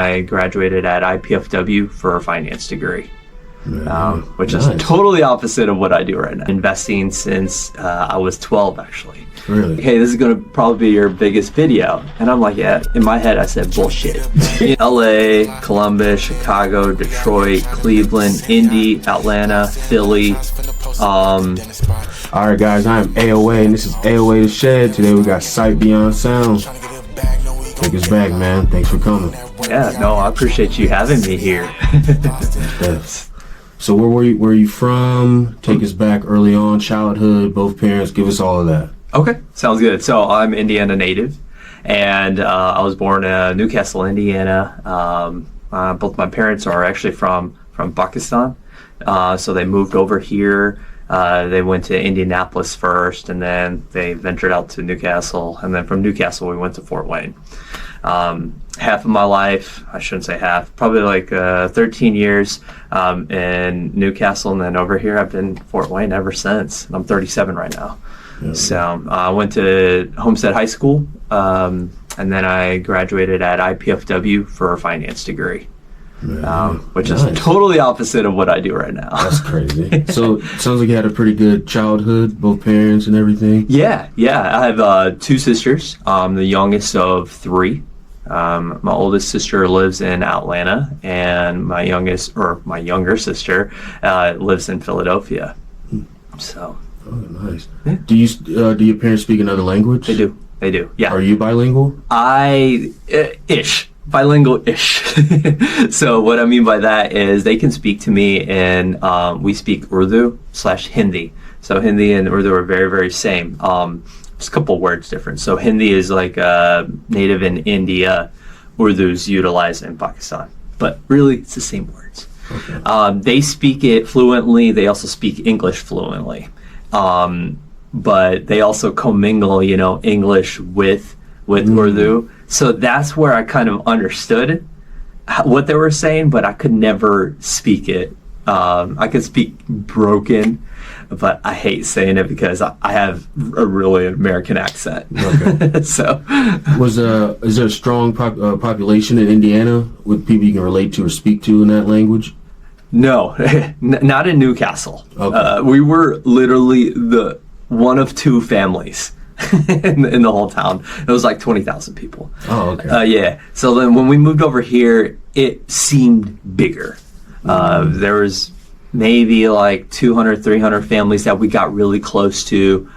I graduated at IPFW for a finance degree. Which Nice. is totally opposite of what I do right now. Investing since I was 12, actually. Really? Hey, this is going to probably be your biggest video. And I'm like, yeah, in my head, I said, bullshit. LA, Columbus, Chicago, Detroit, Cleveland, Indy, Atlanta, Philly. All right, guys, I am AOA, and this is AOA The Shed. Today we got Sight Beyond Sound. Take us back, man. Thanks for coming. Yeah, no, I appreciate you having me here. Yes. So where were you from? Take us back early on, childhood, both parents. Give us all of that. Okay, sounds good. So I'm Indiana native, and I was born in Newcastle, Indiana. Both my parents are actually from Pakistan, so they moved over here. They went to Indianapolis first, and then they ventured out to Newcastle, and then from Newcastle we went to Fort Wayne. Half of my life, I shouldn't say half, probably like 13 years in Newcastle, and then over here I've been Fort Wayne ever since. And I'm 37 right now. Yeah. So I went to Homestead High School, and then I graduated at IPFW for a finance degree. Which is totally opposite of what I do right now. That's crazy. So it sounds like you had a pretty good childhood, both parents and everything. Yeah. I have two sisters. The youngest of three. My oldest sister lives in Atlanta, and my younger sister lives in Philadelphia. So. Oh, nice. Yeah. Do your parents speak another language? They do. Yeah. Are you bilingual? Bilingual-ish. So what I mean by that is they can speak to me, and we speak Urdu/Hindi. So Hindi and Urdu are very, very same. Just a couple words different. So Hindi is like native in India. Urdu is utilized in Pakistan. But really, it's the same words. Okay. They speak it fluently. They also speak English fluently. But they also commingle, English with Urdu. So that's where I kind of understood what they were saying, but I could never speak it. I could speak broken, but I hate saying it because I have a really American accent. Okay. So, is there a strong population in Indiana with people you can relate to or speak to in that language? No, not in Newcastle. Okay. We were literally the one of two families in the whole town. It was like 20,000 people. Oh, okay. Yeah. So then when we moved over here, it seemed bigger. There was maybe like 200, 300 families that we got really close to.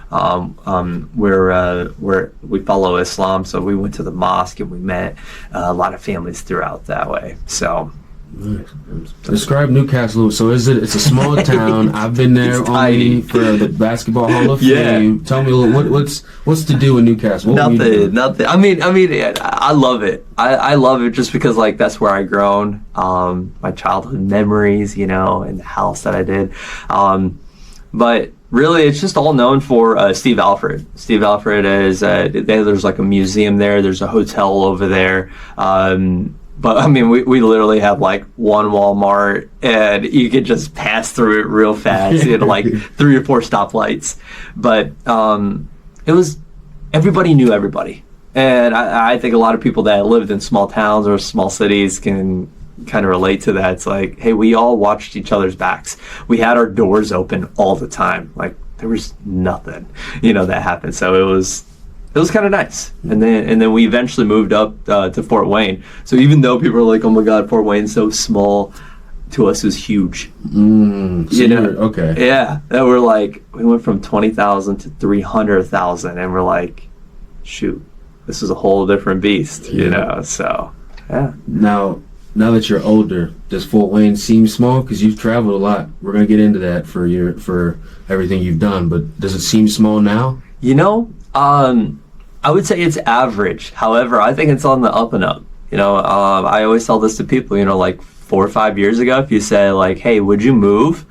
Where we follow Islam, so we went to the mosque and we met a lot of families throughout that way. So. Nice. Describe Newcastle. So it's a small town. I've been there only for the Basketball Hall of Fame. Yeah. Tell me a little, what's to do in Newcastle? Nothing. I mean, I love it. I love it just because like that's where I grown. My childhood memories, and the house that I did. But really, it's just all known for Steve Alfred. Steve Alfred is there's like a museum there. There's a hotel over there. But I mean, we literally have like one Walmart, and you could just pass through it real fast. You had like 3 or 4 stoplights. But it was, everybody knew everybody. And I think a lot of people that lived in small towns or small cities can kind of relate to that. It's like, hey, we all watched each other's backs. We had our doors open all the time. Like there was nothing, that happened. So it was kind of nice. And then we eventually moved up to Fort Wayne. So even though people are like, oh my God, Fort Wayne's so small, to us it was huge. Okay. Yeah. And we're like, we went from 20,000 to 300,000, and we're like, shoot, this is a whole different beast, so yeah. Now that you're older, does Fort Wayne seem small? Because you've traveled a lot. We're going to get into that for everything you've done, but does it seem small now? I would say it's average. However, I think it's on the up and up. I always tell this to people, like 4 or 5 years ago, if you say like, hey, would you move?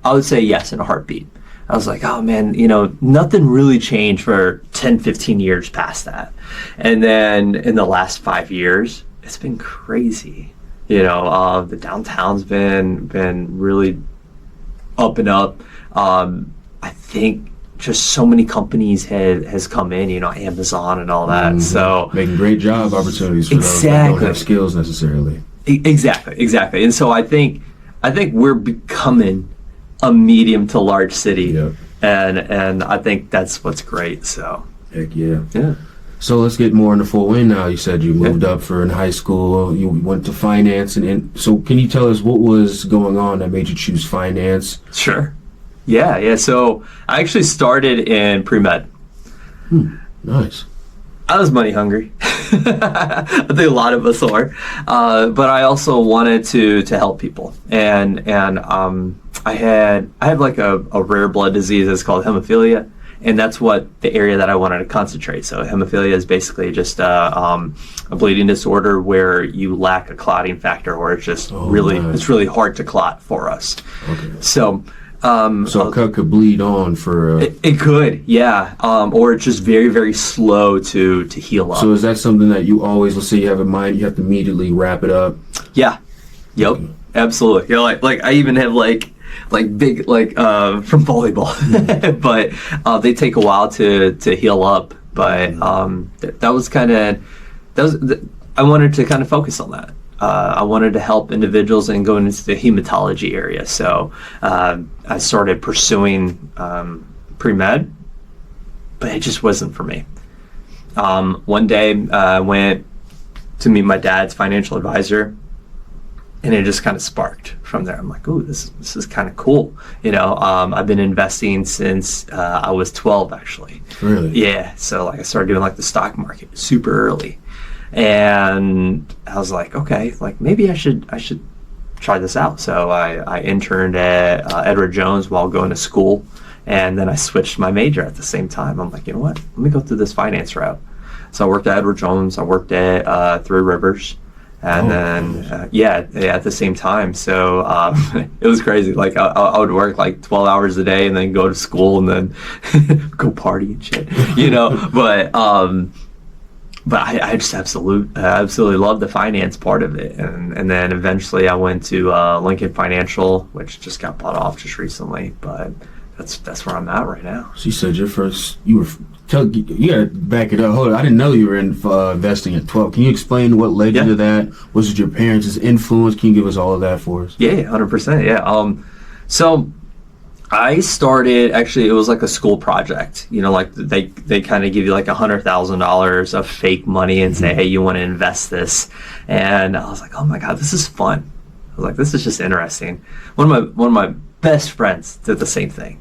I would say yes in a heartbeat. I was like, oh man, nothing really changed for 10, 15 years past that. And then in the last 5 years, it's been crazy. The downtown's been really up and up. I think just so many companies has come in, Amazon and all that. So making great job opportunities for those that don't have skills necessarily. Exactly. And so I think we're becoming a medium to large city. Yep. And I think that's what's great. So heck yeah. Yeah. So let's get more in the full win now. You said you moved up for in high school. You went to finance, and so can you tell us what was going on that made you choose finance? Sure. Yeah. So I actually started in pre-med. Nice. I was money hungry. I think a lot of us are, but I also wanted to help people, and I had like a rare blood disease that's called hemophilia, and that's what the area that I wanted to concentrate. So hemophilia is basically just a bleeding disorder where you lack a clotting factor, where it's just it's really hard to clot for us. Okay. So. So a cut could bleed on for... It could, yeah. Or it's just very, very slow to heal up. So is that something that you always, let's say you have in mind, you have to immediately wrap it up? Yeah. Yep. Absolutely. Like I even have like big from volleyball, but they take a while to heal up. But that was I wanted to kind of focus on that. I wanted to help individuals and go into the hematology area. So I started pursuing pre-med, but it just wasn't for me. One day I went to meet my dad's financial advisor, and it just kind of sparked from there. I'm like, ooh, this is kind of cool. I've been investing since I was 12, actually. Really? Yeah. So I started doing the stock market super early. And I was like, okay, maybe I should try this out. So I interned at Edward Jones while going to school, and then I switched my major at the same time. I'm like, you know what? Let me go through this finance route. So I worked at Edward Jones. I worked at Three Rivers, and at the same time. So it was crazy. I would work 12 hours a day, and then go to school, and then go party and shit, But I just absolutely loved the finance part of it, and then eventually I went to Lincoln Financial, which just got bought off just recently. But that's where I'm at right now. So you said you gotta back it up. Hold on, I didn't know you were investing at 12. Can you explain what led you to that? Was it your parents' influence? Can you give us all of that for us? Yeah, 100%. Yeah. So I started, actually, it was like a school project. They kind of give you $100,000 of fake money and say, hey, you want to invest this? And I was like, oh my God, this is fun. I was like, this is just interesting. One of my best friends did the same thing.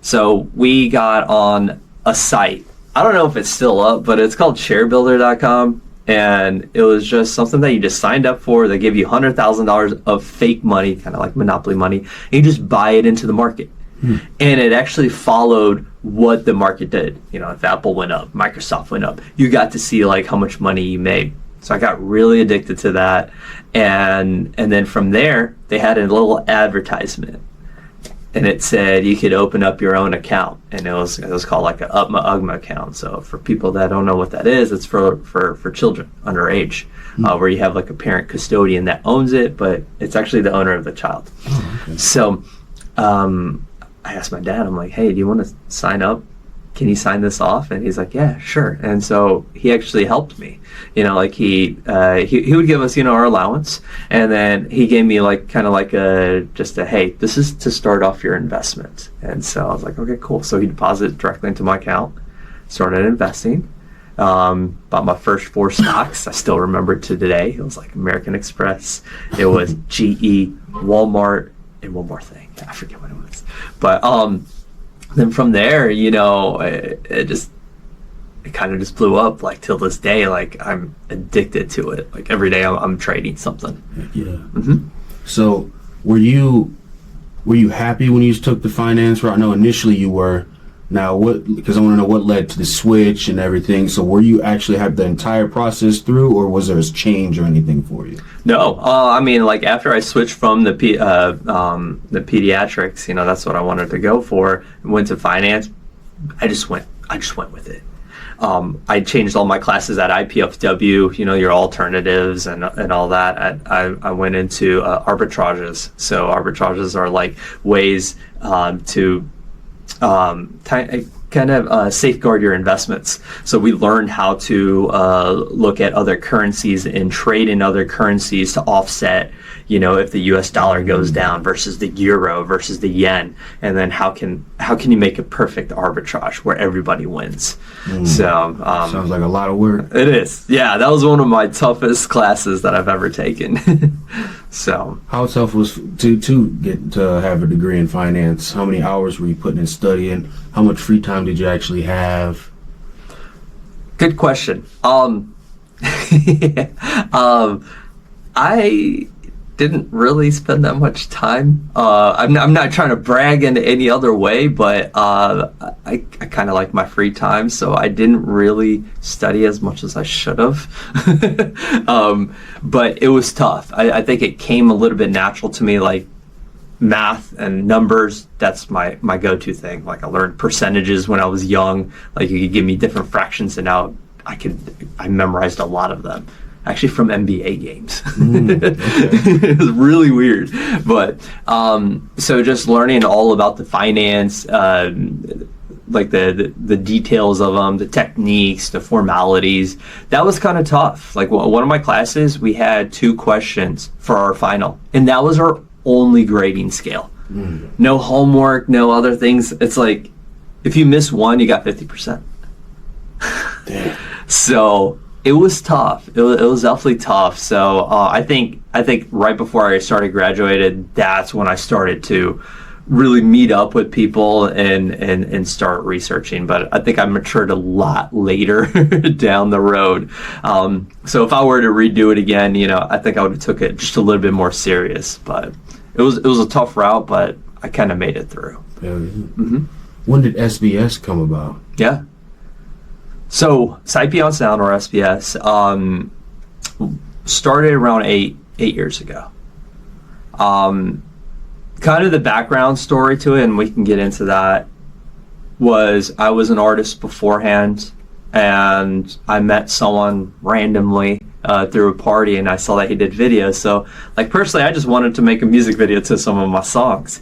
So we got on a site. I don't know if it's still up, but it's called sharebuilder.com. And it was just something that you just signed up for. They give you $100,000 of fake money, kind of like Monopoly money, and you just buy it into the market. And it actually followed what the market did. If Apple went up, Microsoft went up, you got to see how much money you made. So I got really addicted to that. And then from there, they had a little advertisement. And it said you could open up your own account, and it was called an UGMA account. So for people that don't know what that is, it's for children underage, where you have a parent custodian that owns it, but it's actually the owner of the child. Oh, okay. So I asked my dad, I'm like, hey, do you want to sign up? Can you sign this off? And he's like, yeah, sure. And so he actually helped me. He would give us our allowance, and then he gave me hey, this is to start off your investment. And so I was like, okay, cool. So he deposited directly into my account, started investing, bought my first 4 stocks. I still remember it to today. It was American Express, it was GE, Walmart, and one more thing. I forget what it was. But then from there, it kind of just blew up. Till this day, I'm addicted to it. Every day I'm trading something. Yeah. Mm-hmm. So were you happy when you took the finance route? I know initially you were. Now because I want to know what led to the switch and everything. So were you actually have the entire process through, or was there a change or anything for you? No. After I switched from the pediatrics, that's what I wanted to go for, went to finance, I just went with it. I changed all my classes at IPFW, your alternatives and all that. I went into arbitrages. So arbitrages are ways to kind of safeguard your investments. So we learned how to look at other currencies and trade in other currencies to offset, if the U.S. dollar goes down versus the euro versus the yen, and then how can you make a perfect arbitrage where everybody wins? So sounds like a lot of work. It is. Yeah, that was one of my toughest classes that I've ever taken. So how tough was to get to have a degree in finance? How many hours were you putting in studying? How much free time did you actually have? Good question. I didn't really spend that much time. I'm not trying to brag in any other way, but I kind of like my free time, so I didn't really study as much as I should have. But it was tough. I think it came a little bit natural to me, like math and numbers. That's my go-to thing. Like I learned percentages when I was young. Like you could give me different fractions, and now I memorized a lot of them. Actually from NBA games. Okay. It was really weird. But so just learning all about the finance, like the details of them, the techniques, the formalities, that was kind of tough. Like one of my classes, we had 2 questions for our final, and that was our only grading scale. No homework, no other things. It's like if you miss one, you got 50%. Damn. So it was tough. It was definitely tough. So I think right before I started graduated, that's when I started to really meet up with people and start researching. But I think I matured a lot later down the road. So if I were to redo it again, I think I would have took it just a little bit more serious. But it was a tough route, but I kind of made it through. Yeah. Mm-hmm. When did SBS come about? Yeah. So Sight Beyond Sound, or SBS, started around eight years ago. Kind of the background story to it, and we can get into that, was I was an artist beforehand, and I met someone randomly through a party, and I saw that he did videos. So, like, personally, I just wanted to make a music video to some of my songs.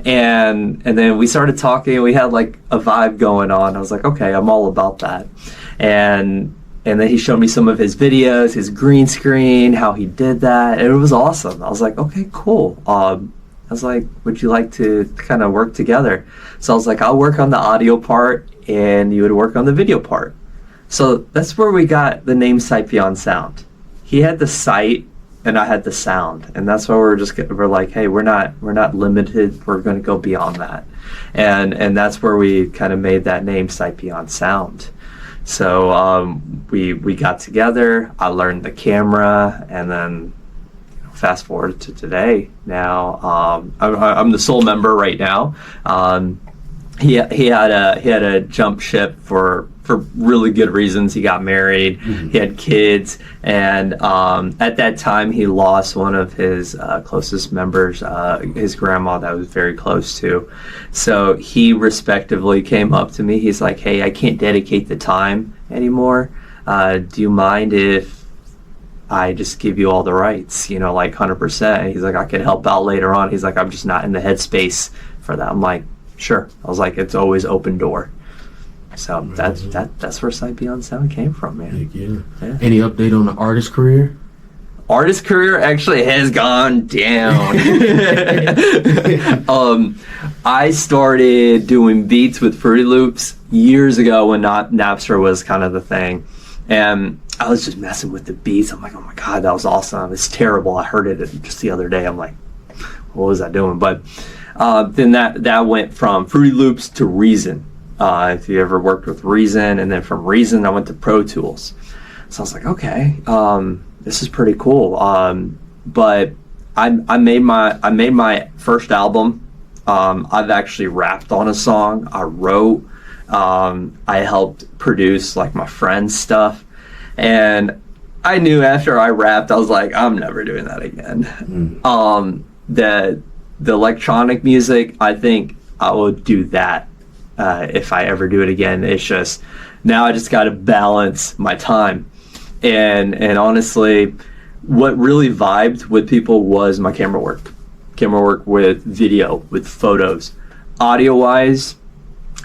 And then we started talking, we had like a vibe going on. I was like, okay, I'm all about that. And then he showed me some of his videos, his green screen, how he did that, and it was awesome. I was like, okay, cool. I was like, would you like to kind of work together? So I was like, I'll work on the audio part and you would work on the video part. So that's where we got the name Sight Beyond Sound. He had the sight and I had the sound, and that's why we're like, hey, we're not limited. We're going to go beyond that, and that's where we kind of made that name, Sight Beyond Sound. So we got together. I learned the camera, and then fast forward to today. Now I'm the sole member right now. He had a jump ship for really good reasons. He got married, he had kids, and at that time he lost one of his closest members, his grandma that was very close to. So he respectively came up to me. He's like, hey, I can't dedicate the time anymore. Do you mind if I just give you all the rights, like 100%? He's like, I can help out later on. He's like, I'm just not in the headspace for that. I'm like, sure. I was like, it's always open door. So that's where Sight Beyond Sound came from, man. Yeah. Any update on the artist career? Artist career actually has gone down. I started doing beats with Fruity Loops years ago when Napster was kind of the thing. And I was just messing with the beats. I'm like, oh my God, that was awesome. It's terrible. I heard it just the other day. I'm like, what was I doing? But then that went from Fruity Loops to Reason. If you ever worked with Reason, and then from Reason I went to Pro Tools. So I was like, okay, this is pretty cool. But I made my first album. I've actually rapped on a song. I wrote. I helped produce like my friend's stuff, and I knew after I rapped, I was like, I'm never doing that again. The electronic music, I think I will do that if I ever do it again. It's just now I just got to balance my time, and honestly, what really vibed with people was my camera work with video, with photos. Audio wise,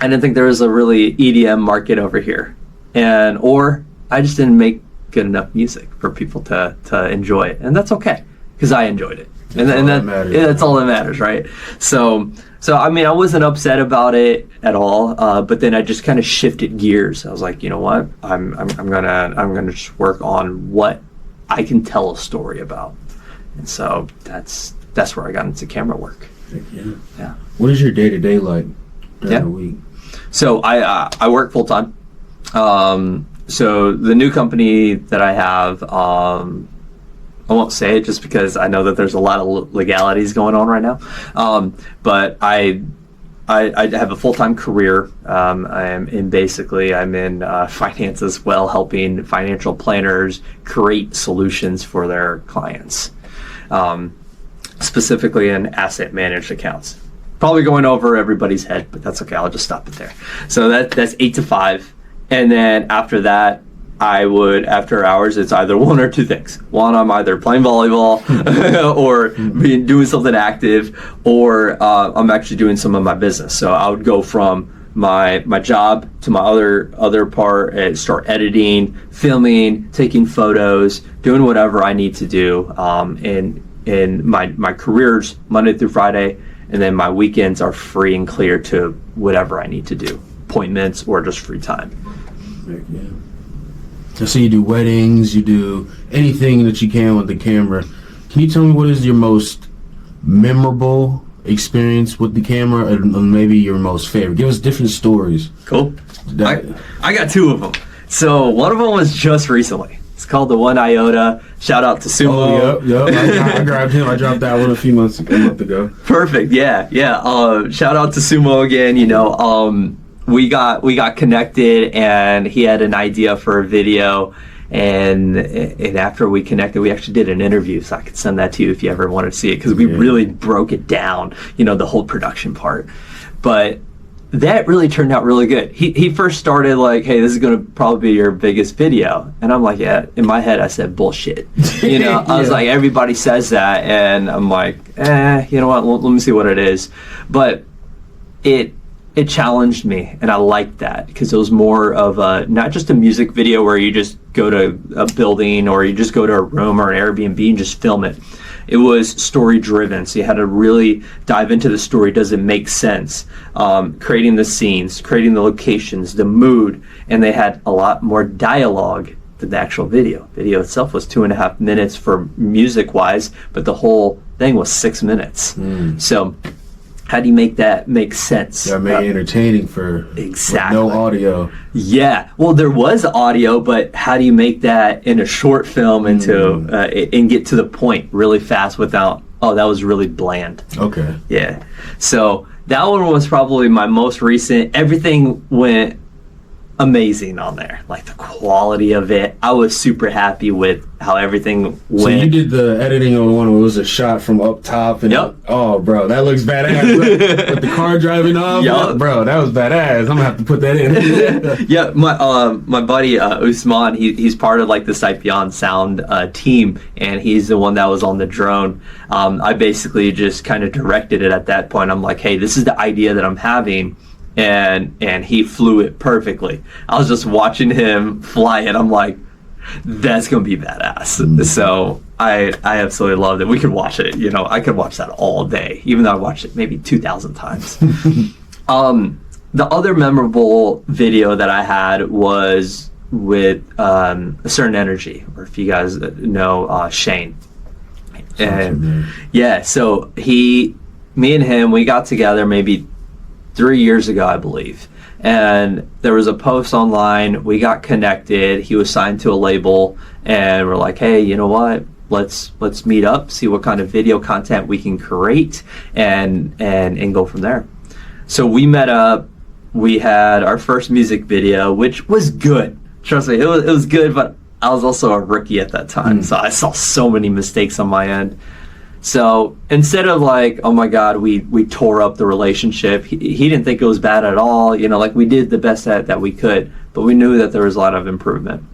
I didn't think there was a really EDM market over here, or I just didn't make good enough music for people to enjoy it, and that's okay because I enjoyed it, that's all that matters, right? So I mean, I wasn't upset about it at all, but then I just kind of shifted gears. I was like, you know what, I'm gonna just work on what I can tell a story about, and so that's where I got into camera work. Yeah. What is your day-to-day like during the week? So I work full time. So the new company that I have, I won't say it just because I know that there's a lot of legalities going on right now. But I have a full-time career. I'm in finance as well, helping financial planners create solutions for their clients, specifically in asset managed accounts. Probably going over everybody's head, but that's okay. I'll just stop it there. So that's 8 to 5. And then after that, after hours, it's either one or two things. One, I'm either playing volleyball or doing something active, or I'm actually doing some of my business. So I would go from my job to my other part and start editing, filming, taking photos, doing whatever I need to do. In my careers, Monday through Friday, and then my weekends are free and clear to whatever I need to do, appointments or just free time. Yeah. So you do weddings, you do anything that you can with the camera. Can you tell me what is your most memorable experience with the camera, and maybe your most favorite? Give us different stories. Cool. I got two of them. So one of them was just recently. It's called the One Iota. Shout out to Sumo. Oh, yep. I grabbed him. I dropped that one a month ago. Perfect. Yeah. Shout out to Sumo again. We got connected, and he had an idea for a video, and after we connected, we actually did an interview, so I could send that to you if you ever wanted to see it, because we really broke it down, the whole production part. But that really turned out really good. He first started like, hey, this is going to probably be your biggest video. And I'm like, yeah, in my head, I said, bullshit. I was like, everybody says that. And I'm like, you know what, let me see what it is. But it challenged me, and I liked that, because it was more of not just a music video where you just go to a building or you just go to a room or an Airbnb and just film it. It was story driven, so you had to really dive into the story. Does it make sense? Creating the scenes, creating the locations, the mood, and they had a lot more dialogue than the actual video. Video itself was 2.5 minutes for music wise, but the whole thing was 6 minutes. So how do you make that make sense? Yeah, make it entertaining for exactly no audio. Yeah, well, there was audio, but how do you make that in a short film and get to the point really fast without, that was really bland. Okay. Yeah, so that one was probably my most recent. Everything went amazing on there, like the quality of it. I was super happy with how everything went. So you did the editing on one where it was a shot from up top, and oh, bro, that looks badass. With the car driving off, bro, that was badass. I'm gonna have to put that in. Yeah, my buddy Usman, he's part of like the Sight Beyond Sound team, and he's the one that was on the drone. I basically just kind of directed it at that point. I'm like, hey, this is the idea that I'm having. And he flew it perfectly. I was just watching him fly it. I'm like, that's gonna be badass. So I absolutely loved it. We could watch it. I could watch that all day, even though I watched it maybe 2,000 times. The other memorable video that I had was with a certain energy, or if you guys know Shane. And so me and him, we got together maybe 3 years ago, I believe, and there was a post online. We got connected. He was signed to a label, and we're like, hey, you know what, let's meet up, see what kind of video content we can create, and go from there. So we met up. We had our first music video, which was good. Trust me, it was good, but I was also a rookie at that time, so I saw so many mistakes on my end. So instead of like, oh my God, we tore up the relationship, he didn't think it was bad at all. Like we did the best that we could, but we knew that there was a lot of improvement.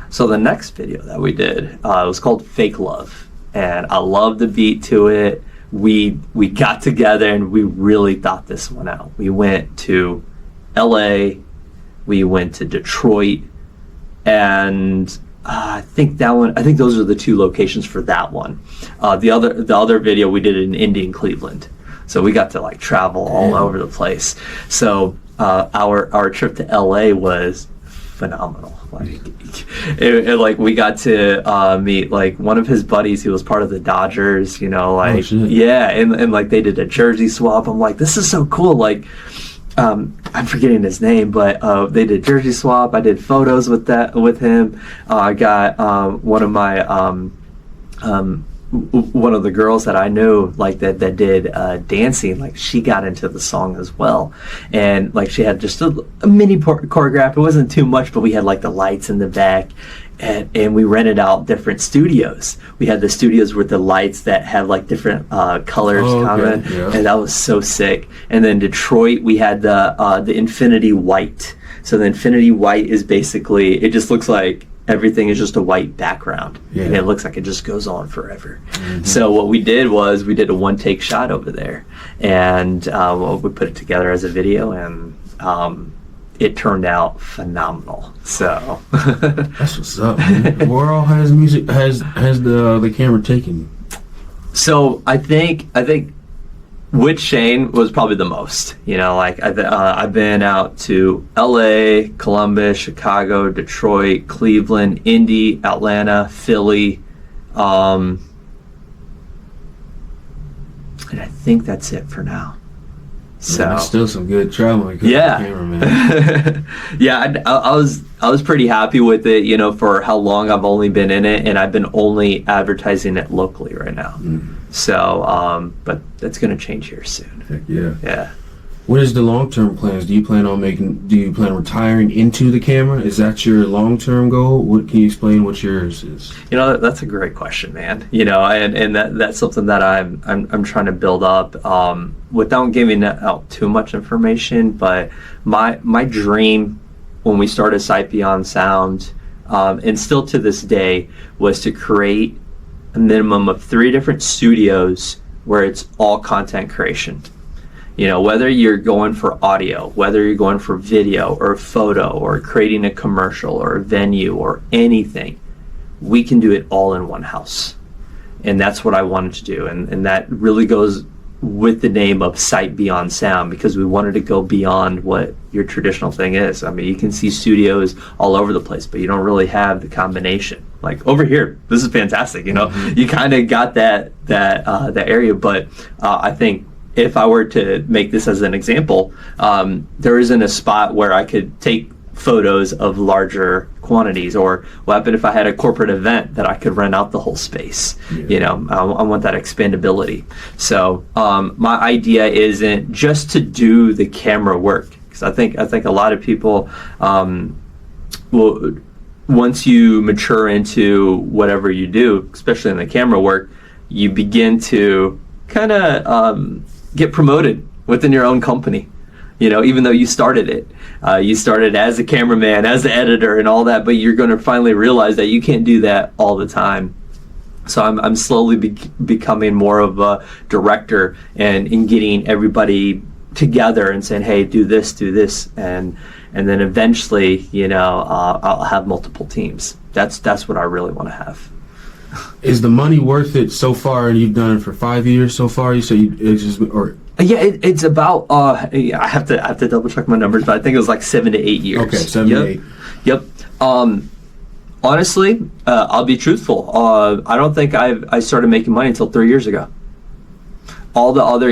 So the next video that we did, it was called Fake Love, and I loved the beat to it. We got together and we really thought this one out. We went to LA, we went to Detroit, and I think those are the 2 locations for that one. The other video we did in Indy and Cleveland. So we got to like travel all over the place. So our trip to LA was phenomenal. Like we got to meet like one of his buddies who was part of the Dodgers, like and like they did a jersey swap. I'm like, this is so cool. Like I'm forgetting his name, but they did jersey swap. I did photos with him. I got one of my one of the girls that I knew, like that did dancing, like she got into the song as well, and like she had just a mini choreograph. It wasn't too much, but we had like the lights in the back, and we rented out different studios. We had the studios with the lights that have like different colors coming, and that was so sick. And then Detroit, we had the Infinity White. So the Infinity White is basically, it just looks like everything is just a white background, and it looks like it just goes on forever. So what we did was we did a 1-take shot over there, and we put it together as a video, and it turned out phenomenal. So that's what's up, man. Where all has the camera taken? So I think with Shane was probably the most. Like I've been out to LA, Columbus, Chicago, Detroit, Cleveland, Indy, Atlanta, Philly, and I think that's it for now. So that's still some good traveling. Camera, man. I was pretty happy with it, for how long I've only been in it, and I've been only advertising it locally right now. So, but that's going to change here soon. Heck yeah. Yeah. What is the long-term plans? Do you plan on retiring into the camera? Is that your long-term goal? What can you explain what yours is? That's a great question, man. And that's something that I'm trying to build up, without giving out too much information. But my dream when we started Sight Beyond Sound, and still to this day, was to create a minimum of 3 different studios where it's all content creation. Whether you're going for audio, whether you're going for video or photo or creating a commercial or a venue or anything, we can do it all in one house. And that's what I wanted to do. And that really goes with the name of Sight Beyond Sound, because we wanted to go beyond what your traditional thing is. I mean, you can see studios all over the place, but you don't really have the combination. Like over here, this is fantastic. You kind of got that area, but I think if I were to make this as an example, there isn't a spot where I could take photos of larger quantities, or what happened if I had a corporate event that I could rent out the whole space. I want that expandability. So my idea isn't just to do the camera work, because I think a lot of people will, once you mature into whatever you do, especially in the camera work, you begin to kind of get promoted within your own company. Even though you started it. You started as a cameraman, as an editor and all that, but you're going to finally realize that you can't do that all the time. So I'm slowly becoming more of a director and in getting everybody together and saying, hey, do this, and then eventually, I'll have multiple teams. That's what I really want to have. Is the money worth it so far? And you've done it for 5 years so far. It's about I have to double check my numbers, but I think it was like 7 to 8 years. Okay, 7 to 8. Yep. Honestly, I'll be truthful. I don't think I started making money until 3 years ago. All the other